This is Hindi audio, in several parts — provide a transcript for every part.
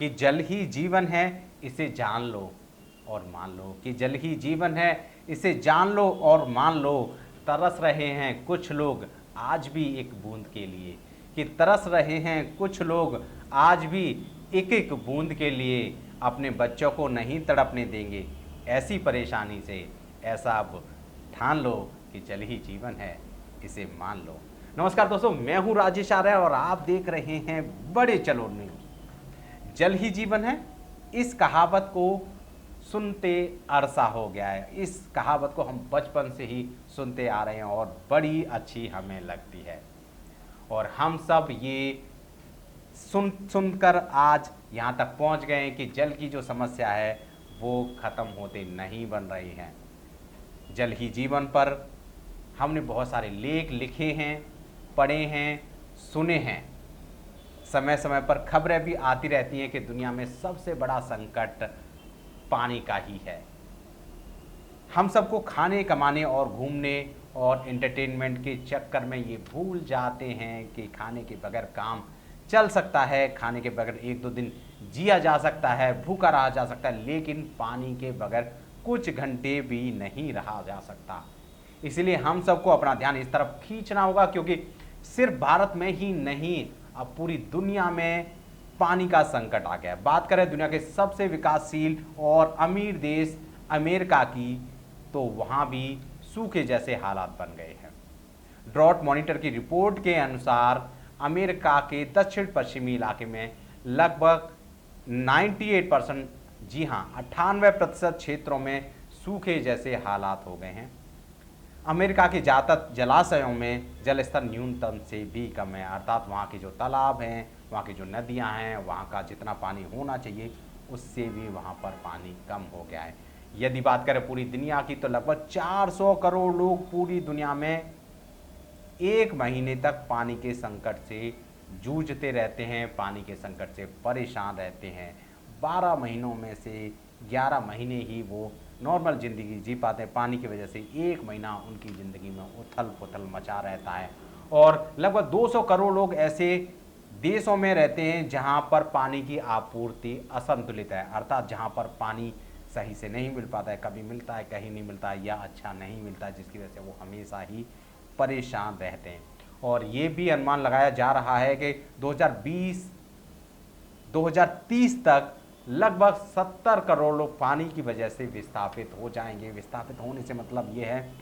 कि जल ही जीवन है, इसे जान लो और मान लो। कि जल ही जीवन है, इसे जान लो और मान लो। तरस रहे हैं कुछ लोग आज भी एक बूंद के लिए, कि तरस रहे हैं कुछ लोग आज भी एक एक बूंद के लिए। अपने बच्चों को नहीं तड़पने देंगे ऐसी परेशानी से। ऐसा अब ठान लो कि जल ही जीवन है, इसे मान लो। नमस्कार दोस्तों, मैं हूं राजेश आर्य और आप देख रहे हैं बड़े चलो न्यूज। जल ही जीवन है, इस कहावत को सुनते अरसा हो गया है। इस कहावत को हम बचपन से ही सुनते आ रहे हैं और बड़ी अच्छी हमें लगती है। और हम सब ये सुनकर आज यहाँ तक पहुँच गए हैं कि जल की जो समस्या है वो ख़त्म होते नहीं बन रही है। जल ही जीवन पर हमने बहुत सारे लेख लिखे हैं, पढ़े हैं, सुने हैं। समय समय पर खबरें भी आती रहती हैं कि दुनिया में सबसे बड़ा संकट पानी का ही है। हम सबको खाने, कमाने और घूमने और एंटरटेनमेंट के चक्कर में ये भूल जाते हैं कि खाने के बगैर काम चल सकता है, खाने के बगैर एक दो दिन जिया जा सकता है, भूखा रहा जा सकता है, लेकिन पानी के बगैर कुछ घंटे भी नहीं रहा जा सकता। इसलिए हम सबको अपना ध्यान इस तरफ खींचना होगा, क्योंकि सिर्फ भारत में ही नहीं, अब पूरी दुनिया में पानी का संकट आ गया है। बात करें दुनिया के सबसे विकासशील और अमीर देश अमेरिका की, तो वहाँ भी सूखे जैसे हालात बन गए हैं। ड्रॉट मॉनिटर की रिपोर्ट के अनुसार अमेरिका के दक्षिण पश्चिमी इलाके में लगभग 98%, जी हाँ 98% क्षेत्रों में सूखे जैसे हालात हो गए हैं। अमेरिका के ज़्यादातर जलाशयों में जल स्तर न्यूनतम से भी कम है, अर्थात वहाँ के जो तालाब हैं, वहाँ की जो नदियाँ हैं, वहाँ का जितना पानी होना चाहिए उससे भी वहाँ पर पानी कम हो गया है। यदि बात करें पूरी दुनिया की, तो लगभग 400 करोड़ लोग पूरी दुनिया में एक महीने तक पानी के संकट से जूझते रहते हैं, पानी के संकट से परेशान रहते हैं। 12 महीनों में से 11 महीने ही वो नॉर्मल ज़िंदगी जी पाते हैं। पानी की वजह से एक महीना उनकी ज़िंदगी में उथल पुथल मचा रहता है। और लगभग 200 करोड़ लोग ऐसे देशों में रहते हैं जहां पर पानी की आपूर्ति असंतुलित है, अर्थात जहां पर पानी सही से नहीं मिल पाता है, कभी मिलता है कहीं नहीं मिलता है, या अच्छा नहीं मिलता है, जिसकी वजह से वो हमेशा ही परेशान रहते हैं। और ये भी अनुमान लगाया जा रहा है कि 2030 तक लगभग 70 करोड़ लोग पानी की वजह से विस्थापित हो जाएंगे। विस्थापित होने से मतलब ये है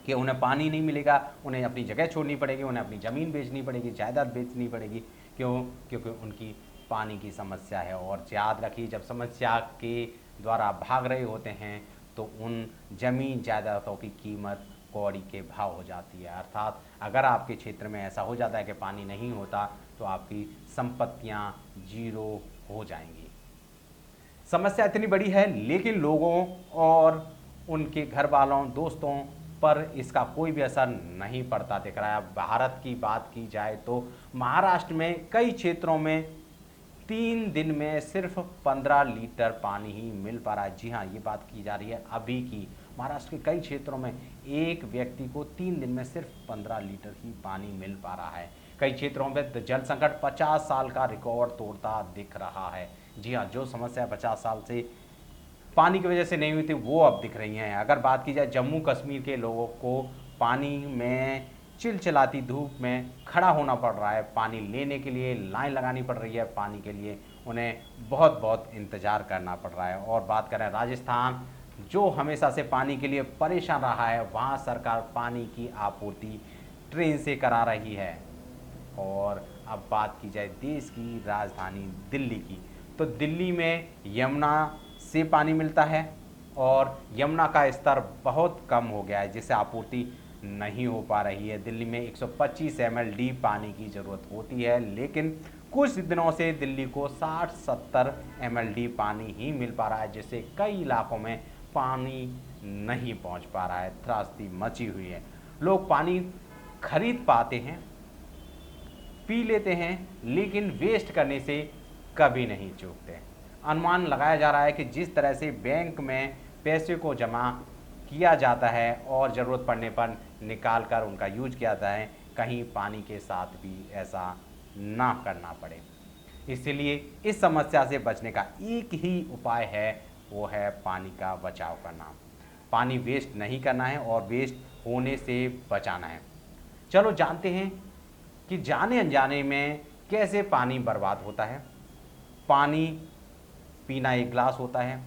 कि उन्हें पानी नहीं मिलेगा, उन्हें अपनी जगह छोड़नी पड़ेगी, उन्हें अपनी ज़मीन बेचनी पड़ेगी, जायदाद बेचनी पड़ेगी। क्यों? क्योंकि उनकी पानी की समस्या है। और याद रखिए, जब समस्या के द्वारा भाग रहे होते हैं तो उन ज़मीन जायदादों की कीमत कौड़ी के भाव हो जाती है। अर्थात अगर आपके क्षेत्र में ऐसा हो जाता है कि पानी नहीं होता तो आपकी संपत्तियां जीरो हो जाएंगी। समस्या इतनी बड़ी है, लेकिन लोगों और उनके घर वालों, दोस्तों पर इसका कोई भी असर नहीं पड़ता दिख रहा है। अब भारत की बात की जाए तो महाराष्ट्र में कई क्षेत्रों में 3 दिन में सिर्फ 15 लीटर पानी ही मिल पा रहा है। जी हाँ, ये बात की जा रही है अभी की। महाराष्ट्र के कई क्षेत्रों में एक व्यक्ति को 3 दिन में सिर्फ 15 लीटर ही पानी मिल पा रहा है। कई क्षेत्रों में जल संकट 50 साल का रिकॉर्ड तोड़ता दिख रहा है। जी हाँ, जो समस्या 50 साल से पानी की वजह से नहीं हुई थी वो अब दिख रही हैं। अगर बात की जाए जम्मू कश्मीर के लोगों को पानी में चिलचिलाती धूप में खड़ा होना पड़ रहा है, पानी लेने के लिए लाइन लगानी पड़ रही है, पानी के लिए उन्हें बहुत बहुत इंतज़ार करना पड़ रहा है। और बात करें राजस्थान, जो हमेशा से पानी के लिए परेशान रहा है, वहाँ सरकार पानी की आपूर्ति ट्रेन से करा रही है। और अब बात की जाए देश की राजधानी दिल्ली की, तो दिल्ली में यमुना से पानी मिलता है और यमुना का स्तर बहुत कम हो गया है, जिससे आपूर्ति नहीं हो पा रही है। दिल्ली में 125 mld पानी की ज़रूरत होती है, लेकिन कुछ दिनों से दिल्ली को 60-70 mld पानी ही मिल पा रहा है, जिससे कई इलाकों में पानी नहीं पहुंच पा रहा है। त्रासदी मची हुई है। लोग पानी खरीद पाते हैं, पी लेते हैं, लेकिन वेस्ट करने से कभी नहीं चूकते। अनुमान लगाया जा रहा है कि जिस तरह से बैंक में पैसे को जमा किया जाता है और ज़रूरत पड़ने पर निकाल कर उनका यूज किया जाता है, कहीं पानी के साथ भी ऐसा ना करना पड़े। इसलिए इस समस्या से बचने का एक ही उपाय है, वो है पानी का बचाव करना। पानी वेस्ट नहीं करना है और वेस्ट होने से बचाना है। चलो जानते हैं कि जाने अनजाने में कैसे पानी बर्बाद होता है। पानी पीना एक गिलास होता है,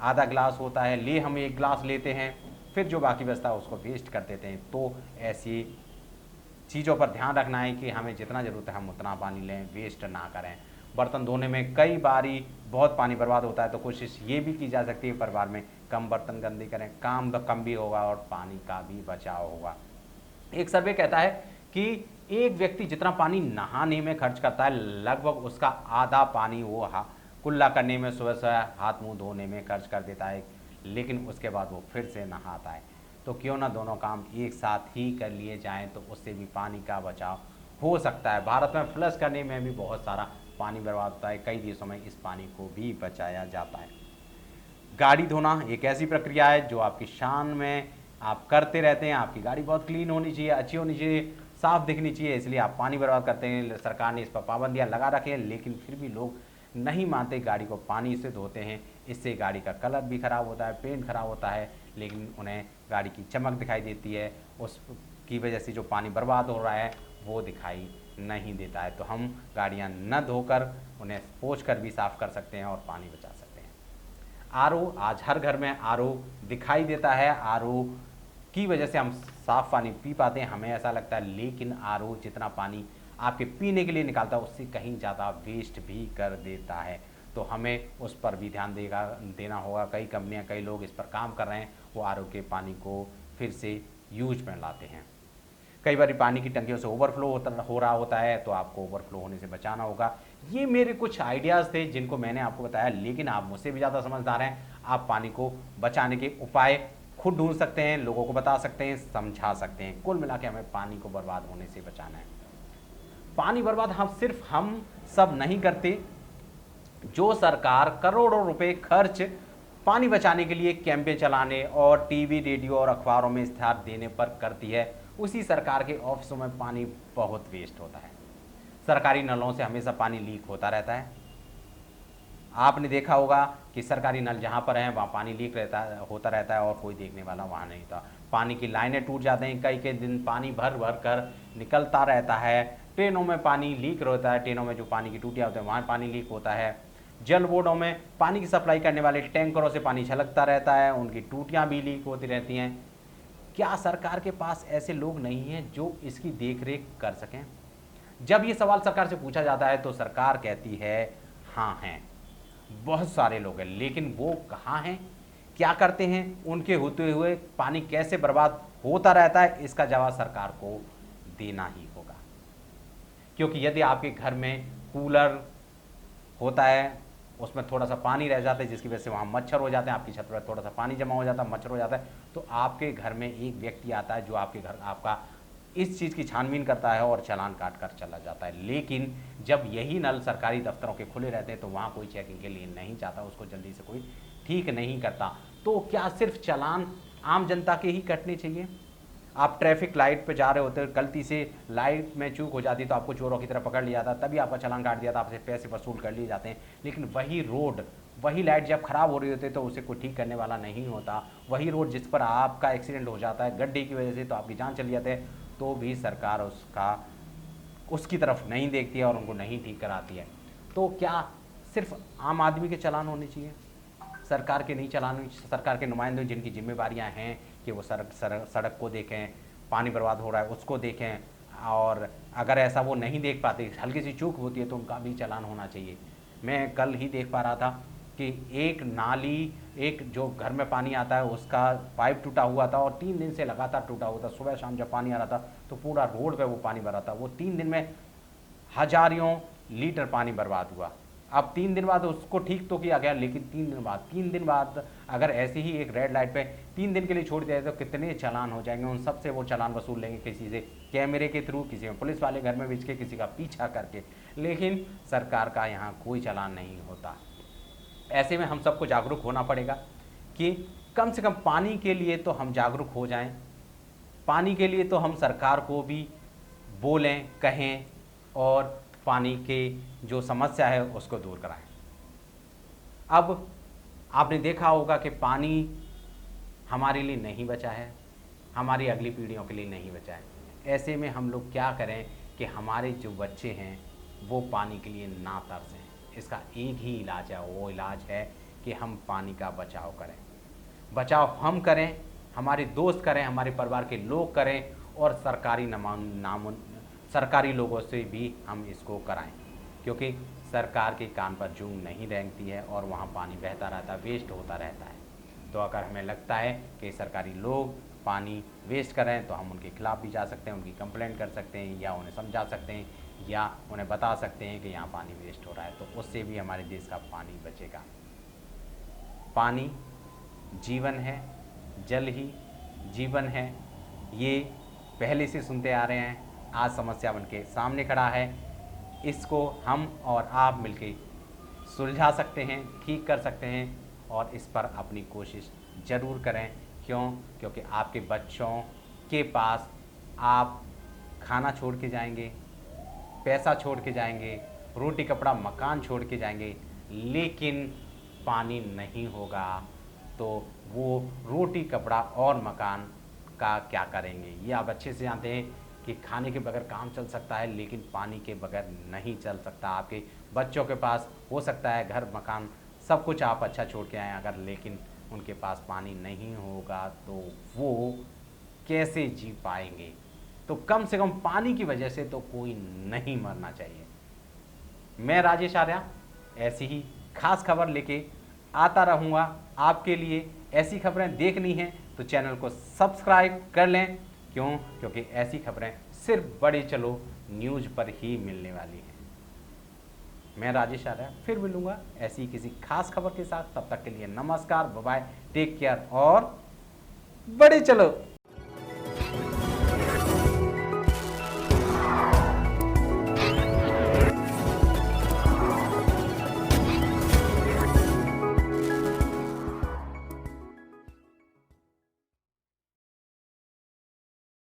आधा गिलास होता है, हम एक गिलास लेते हैं, फिर जो बाकी बचता है उसको वेस्ट कर देते हैं। तो ऐसी चीज़ों पर ध्यान रखना है कि हमें जितना ज़रूरत है हम उतना पानी लें, वेस्ट ना करें। बर्तन धोने में कई बारी बहुत पानी बर्बाद होता है, तो कोशिश ये भी की जा सकती है परिवार में कम बर्तन गंदे करें, काम कम भी होगा और पानी का भी बचाव होगा। एक सर्वे कहता है कि एक व्यक्ति जितना पानी नहाने में खर्च करता है, लगभग उसका आधा पानी वो कुल्ला करने में, सुबह सुबह हाथ मुंह धोने में खर्च कर देता है, लेकिन उसके बाद वो फिर से नहाता है। तो क्यों ना दोनों काम एक साथ ही कर लिए जाएं, तो उससे भी पानी का बचाव हो सकता है। भारत में फ्लश करने में भी बहुत सारा पानी बर्बाद होता है, कई देशों में इस पानी को भी बचाया जाता है। गाड़ी धोना एक ऐसी प्रक्रिया है जो आपकी शान में आप करते रहते हैं। आपकी गाड़ी बहुत क्लीन होनी चाहिए, अच्छी होनी चाहिए, साफ दिखनी चाहिए, इसलिए आप पानी बर्बाद करते हैं। सरकार ने इस पर पाबंदियां लगा रखी हैं, लेकिन फिर भी लोग नहीं मानते, गाड़ी को पानी से धोते हैं। इससे गाड़ी का कलर भी ख़राब होता है, पेंट खराब होता है, लेकिन उन्हें गाड़ी की चमक दिखाई देती है, उसकी वजह से जो पानी बर्बाद हो रहा है वो दिखाई नहीं देता है। तो हम गाड़ियाँ न धोकर उन्हें पोंछ कर भी साफ़ कर सकते हैं और पानी बचा सकते हैं। आरओ, आज हर घर में आरओ दिखाई देता है। आरओ की वजह से हम साफ़ पानी पी पाते हैं, हमें ऐसा लगता है, लेकिन आरओ जितना पानी आपके पीने के लिए निकालता है उससे कहीं ज़्यादा वेस्ट भी कर देता है। तो हमें उस पर भी ध्यान देना होगा। कई कंपनियां, कई लोग इस पर काम कर रहे हैं, वो आरओ के पानी को फिर से यूज में लाते हैं। कई बार पानी की टंकियों से ओवरफ्लो हो रहा होता है, तो आपको ओवरफ्लो होने से बचाना होगा। ये मेरे कुछ आइडियाज़ थे जिनको मैंने आपको बताया, लेकिन आप मुझसे भी ज़्यादा समझदार हैं। आप पानी को बचाने के उपाय खुद ढूंढ सकते हैं, लोगों को बता सकते हैं, समझा सकते हैं। कुल मिला के हमें पानी को बर्बाद होने से बचाना है। पानी बर्बाद सिर्फ हम सब नहीं करते। जो सरकार करोड़ों रुपए खर्च पानी बचाने के लिए कैंपेन चलाने और टीवी, रेडियो और अखबारों में इश्तिहार देने पर करती है, उसी सरकार के ऑफिसों में पानी बहुत वेस्ट होता है। सरकारी नलों से हमेशा पानी लीक होता रहता है। आपने देखा होगा कि सरकारी नल जहाँ पर हैं वहाँ पानी लीक होता रहता है और कोई देखने वाला वहाँ नहीं था। पानी की लाइनें टूट जाते हैं, कई कई दिन पानी भर भर कर निकलता रहता है। ट्रेनों में पानी लीक होता है, ट्रेनों में जो पानी की टूटियाँ होती हैं वहाँ पानी लीक होता है। जल बोर्डों में पानी की सप्लाई करने वाले टैंकरों से पानी छलकता रहता है, उनकी टूटियाँ भी लीक होती रहती हैं। क्या सरकार के पास ऐसे लोग नहीं हैं जो इसकी देखरेख कर सकें? जब ये सवाल सरकार से पूछा जाता है तो सरकार कहती है हाँ हैं, बहुत सारे लोग हैं, लेकिन वो कहाँ हैं, क्या करते हैं, उनके होते हुए पानी कैसे बर्बाद होता रहता है, इसका जवाब सरकार को देना ही होगा। क्योंकि यदि आपके घर में कूलर होता है, उसमें थोड़ा सा पानी रह जाता है जिसकी वजह से वहाँ मच्छर हो जाते हैं, आपकी छत पर थोड़ा सा पानी जमा हो जाता है, मच्छर हो जाता है, तो आपके घर में एक व्यक्ति आता है जो आपके घर आपका इस चीज़ की छानबीन करता है और चालान काट कर चला जाता है। लेकिन जब यही नल सरकारी दफ्तरों के खुले रहते हैं तो वहाँ कोई चेकिंग के लिए नहीं जाता, उसको जल्दी से कोई ठीक नहीं करता। तो क्या सिर्फ चालान आम जनता के ही कटने चाहिए? आप ट्रैफिक लाइट पे जा रहे होते, गलती से लाइट में चूक हो जाती तो आपको चोरों की तरह पकड़ लिया जाता, तभी आपका चालान काट दिया था, आपसे पैसे वसूल कर लिए जाते हैं। लेकिन वही रोड, वही लाइट जब खराब हो रही होती है तो उसे कोई ठीक करने वाला नहीं होता। वही रोड जिस पर आपका एक्सीडेंट हो जाता है गड्ढे की वजह से, तो आपकी जान चली जाती है, तो भी सरकार उसकी तरफ नहीं देखती है और उनको नहीं ठीक कराती है। तो क्या सिर्फ आम आदमी के चालान होने चाहिए, सरकार के नहीं चालान? सरकार के नुमाइंदे जिनकी जिम्मेवारियां हैं कि वो सड़क को देखें, पानी बर्बाद हो रहा है उसको देखें, और अगर ऐसा वो नहीं देख पाते, हल्की सी चूक होती है तो उनका भी चालान होना चाहिए। मैं कल ही देख पा रहा था कि एक नाली, एक जो घर में पानी आता है उसका पाइप टूटा हुआ था और 3 दिन से लगातार टूटा हुआ था। सुबह शाम जब पानी आ रहा था तो पूरा रोड पे वो पानी भरा था। वो 3 दिन में हजारों लीटर पानी बर्बाद हुआ। अब 3 दिन बाद उसको ठीक तो किया गया, लेकिन 3 दिन बाद अगर ऐसे ही एक रेड लाइट पे 3 दिन के लिए छोड़ दिया जाए तो कितने चालान हो जाएंगे। उन सबसे वो चालान वसूल लेंगे, किसी से कैमरे के थ्रू, किसी में पुलिस वाले घर में भेज के, किसी का पीछा करके, लेकिन सरकार का यहाँ कोई चालान नहीं होता। ऐसे में हम सबको जागरूक होना पड़ेगा कि कम से कम पानी के लिए तो हम जागरूक हो जाएं। पानी के लिए तो हम सरकार को भी बोलें, कहें और पानी के जो समस्या है उसको दूर कराएं। अब आपने देखा होगा कि पानी हमारे लिए नहीं बचा है, हमारी अगली पीढ़ियों के लिए नहीं बचा है। ऐसे में हम लोग क्या करें कि हमारे जो बच्चे हैं वो पानी के लिए ना तरसें। इसका एक ही इलाज है, वो इलाज है कि हम पानी का बचाव करें। बचाव हम करें, हमारे दोस्त करें, हमारे परिवार के लोग करें, और सरकारी लोगों से भी हम इसको कराएं, क्योंकि सरकार के कान पर जूं नहीं रेंगती है और वहाँ पानी बहता रहता है, वेस्ट होता रहता है। तो अगर हमें लगता है कि सरकारी लोग पानी वेस्ट कर रहे हैं तो हम उनके खिलाफ़ भी जा सकते हैं, उनकी कंप्लेंट कर सकते हैं, या उन्हें समझा सकते हैं, या उन्हें बता सकते हैं कि यहाँ पानी वेस्ट हो रहा है। तो उससे भी हमारे देश का पानी बचेगा। पानी जीवन है, जल ही जीवन है, ये पहले से सुनते आ रहे हैं, आज समस्या बन के सामने खड़ा है। इसको हम और आप मिलके सुलझा सकते हैं, ठीक कर सकते हैं, और इस पर अपनी कोशिश ज़रूर करें। क्योंकि आपके बच्चों के पास आप खाना छोड़ के जाएंगे, पैसा छोड़ के जाएंगे, रोटी कपड़ा मकान छोड़ के जाएंगे, लेकिन पानी नहीं होगा तो वो रोटी कपड़ा और मकान का क्या करेंगे। ये आप अच्छे से जानते हैं कि खाने के बगैर काम चल सकता है, लेकिन पानी के बगैर नहीं चल सकता। आपके बच्चों के पास हो सकता है घर मकान सब कुछ आप अच्छा छोड़ के आएँ अगर, लेकिन उनके पास पानी नहीं होगा तो वो कैसे जी पाएंगे। तो कम से कम पानी की वजह से तो कोई नहीं मरना चाहिए। मैं राजेश आर्या ऐसी ही खास खबर लेके आता रहूँगा आपके लिए। ऐसी खबरें देखनी हैं तो चैनल को सब्सक्राइब कर लें। क्योंकि ऐसी खबरें सिर्फ बड़े चलो न्यूज़ पर ही मिलने वाली हैं। मैं राजेश आर्या फिर मिलूँगा ऐसी किसी खास खबर के साथ। तब तक के लिए नमस्कार, बाय बाय, टेक केयर और बड़े चलो।